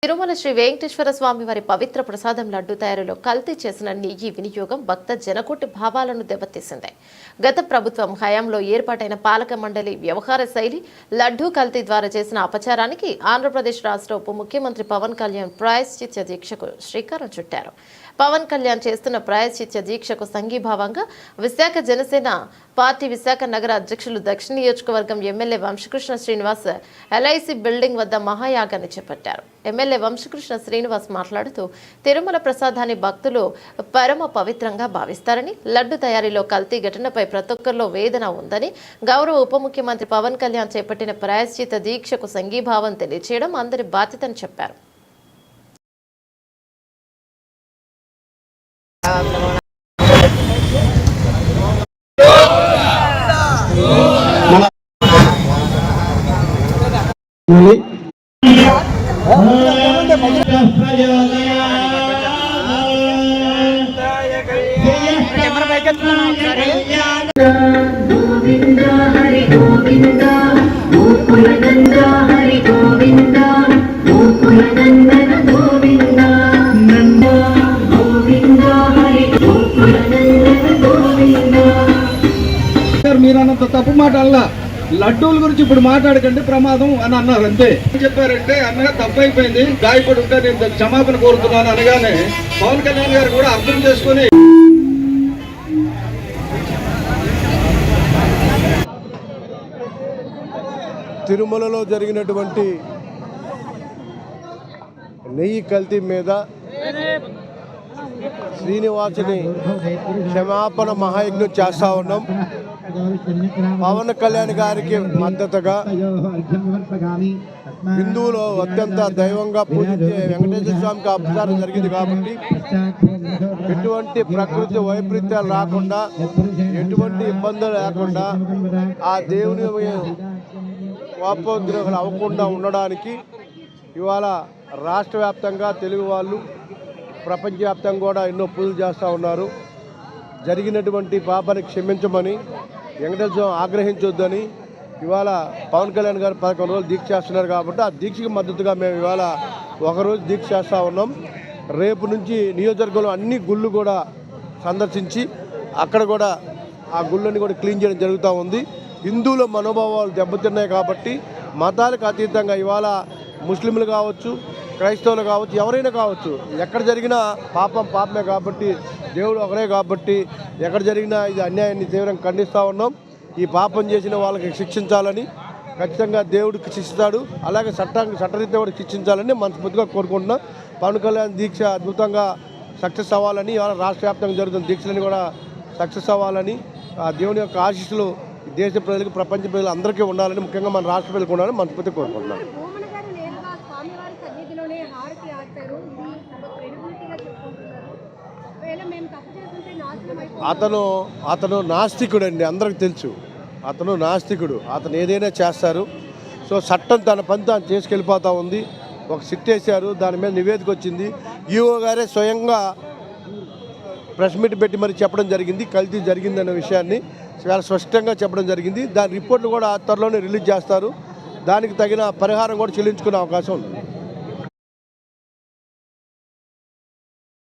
తిరుమల శ్రీ వెంకటేశ్వర స్వామి వారి పవిత్ర ప్రసాదం లడ్డు తయారీలో కల్తీ చేసిన నెయ్యి వినియోగం భక్త జనకోటి భావాలను దెబ్బతీసింది. గత ప్రభుత్వం హయాంలో ఏర్పాటైన పాలక మండలి వ్యవహార శైలి లడ్డు కల్తీ ద్వారా చేసిన అపచారానికి ఆంధ్రప్రదేశ్ రాష్ట్ర ఉప ముఖ్యమంత్రి పవన్ కళ్యాణ్ ప్రాయశ్చిత్త దీక్షకు శ్రీకారం చుట్టారు. పవన్ కళ్యాణ్ చేస్తున్న ప్రాయశ్చిత్త దీక్షకు సంఘీభావంగా విశాఖ జనసేన పార్టీ విశాఖ నగర అధ్యక్షులు దక్షిణ నియోజకవర్గం MLA Vamsa Krishna Srinivas LIC building వద్ద మహాయాగాన్ని చేపట్టారు. ఎమ్మెల్యే వంశకృష్ణ శ్రీనివాస్ మాట్లాడుతూ తిరుమల ప్రసాదాన్ని భక్తులు పరమ పవిత్రంగా భావిస్తారని, లడ్డు తయారీలో కల్తీ ఘటనపై ప్రతి ఒక్కరిలో వేదన ఉందని, గౌరవ ఉప ముఖ్యమంత్రి పవన్ కళ్యాణ్ చేపట్టిన ప్రాయశ్చిత్త దీక్షకు సంఘీభావం తెలియజేయడం అందరి బాధ్యతని చెప్పారు. గోవింద హరి గోవింద గోకుల నంద హరి గోవింద గోకుల నందన గోవింద నంద గోవింద హరి గోకుల నందన గోవింద. మీరన్నంత తప్పు మాట అల్లా లడ్డూల గురించి ఇప్పుడు మాట్లాడకండి, ప్రమాదం అని అన్నారు. అంతే చెప్పారంటే అన్నగా తప్పైపోయింది, గాయపడి ఉంటే నేను క్షమాపణ కోరుతున్నాను అనగానే పవన్ కళ్యాణ్ గారు కూడా అర్థం చేసుకుని తిరుమలలో జరిగినటువంటి నెయ్యి కల్తీ మీద శ్రీనివాసుని క్షమాపణ మహాయజ్ఞం చేస్తూ ఉన్నాం. పవన్ కళ్యాణ్ గారికి మద్దతుగా హిందువులు అత్యంత దైవంగా పూజించే వెంకటేశ్వర స్వామికి అపచారం జరిగింది కాబట్టి ఎటువంటి ప్రకృతి వైపరీత్యాలు రాకుండా, ఎటువంటి ఇబ్బందులు లేకుండా, ఆ దేవుని కోపోద్రేకాలు అవ్వకుండా ఉండడానికి ఇవాళ రాష్ట్ర వ్యాప్తంగా తెలుగు వాళ్ళు ప్రపంచవ్యాప్తంగా కూడా ఎన్నో పూజలు చేస్తూ ఉన్నారు. జరిగినటువంటి పాపాన్ని క్షమించమని, వెంకటేశ్వర ఆగ్రహించొద్దని ఇవాళ పవన్ కళ్యాణ్ గారు 11 రోజులు దీక్ష చేస్తున్నారు కాబట్టి ఆ దీక్షకు మద్దతుగా మేము ఇవాళ ఒకరోజు దీక్ష చేస్తూ ఉన్నాం. రేపు నుంచి నియోజకవర్గంలో అన్ని గుళ్ళు కూడా సందర్శించి అక్కడ కూడా ఆ గుళ్ళని కూడా క్లీన్ చేయడం జరుగుతూ ఉంది. హిందువుల మనోభావాలు దెబ్బతిన్నాయి కాబట్టి మతాలకు అతీతంగా ఇవాళ ముస్లింలు కావచ్చు, క్రైస్తవులు కావచ్చు, ఎవరైనా కావచ్చు, ఎక్కడ జరిగినా పాపం పాపమే కాబట్టి, దేవుడు ఒకరే కాబట్టి ఎక్కడ జరిగినా ఇది అన్యాయాన్ని తీవ్రంగా ఖండిస్తూ ఉన్నాం. ఈ పాపం చేసిన వాళ్ళకి శిక్షించాలని ఖచ్చితంగా దేవుడికి శిక్షిస్తాడు, అలాగే చట్టరీత్యా కూడా శిక్షించాలని మనస్ఫూర్తిగా కోరుకుంటున్నాం. పవన్ కళ్యాణ్ దీక్ష అద్భుతంగా సక్సెస్ అవ్వాలని, ఇవాళ రాష్ట్ర వ్యాప్తంగా జరుగుతున్న దీక్షలని కూడా సక్సెస్ అవ్వాలని, ఆ దేవుని యొక్క ఆశీస్సులు దేశ ప్రజలకు, ప్రపంచ ప్రజలు అందరికీ ఉండాలని, ముఖ్యంగా మన రాష్ట్ర ప్రజలకు ఉండాలని మనస్ఫూర్తిగా కోరుకుంటున్నాం. అతను నాస్తికుడు అండి, అందరికి తెలుసు. అతను నాస్తికుడు, అతను ఏదైనా చేస్తారు. సో చట్టం తన పని తాను చేసుకెళ్ళిపోతూ ఉంది. ఒక సిట్ వేశారు, దాని మీద నివేదిక వచ్చింది. ఈఓ గారే స్వయంగా ప్రెస్ మీట్ పెట్టి మరి చెప్పడం జరిగింది, కల్తీ జరిగిందనే విషయాన్ని చాలా స్పష్టంగా చెప్పడం జరిగింది. దాని రిపోర్ట్లు కూడా త్వరలోనే రిలీజ్ చేస్తారు. దానికి తగిన పరిహారం కూడా చెల్లించుకునే అవకాశం ఉంది.